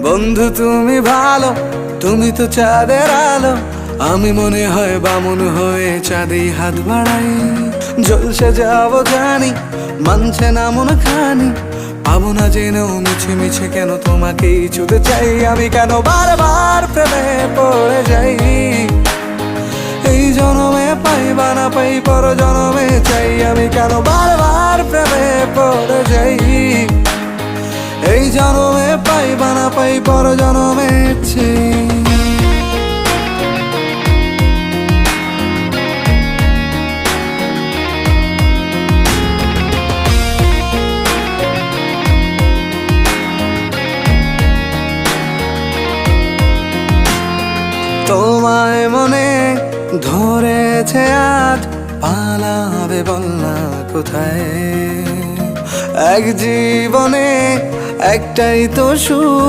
বন্ধু তুমি ভালো, তুমি তো চাঁদের আলো, আমি মনে হয় বামুন হয়ে চাঁদে হাত বাড়াই। জলসে যাবো জানি, মানছে না মন খানি, পাবো না জেনেও মিছে মিছে কেন তোমাকেই ছুতে চাই। আমি কেন বারবার প্রেমে পড়ে যাই, এই জনমে পাই বা না পাই পর জনমে চাই। আমি কেন বারবার প্রেমে পড়ে যাই, এই জনমে পাই বা না পাই পর জনমে চাই। তোমায় মনে ধরেছে আজ, পালাবে বল না কোথায়। এক জীবনে একটাই তো সুখ,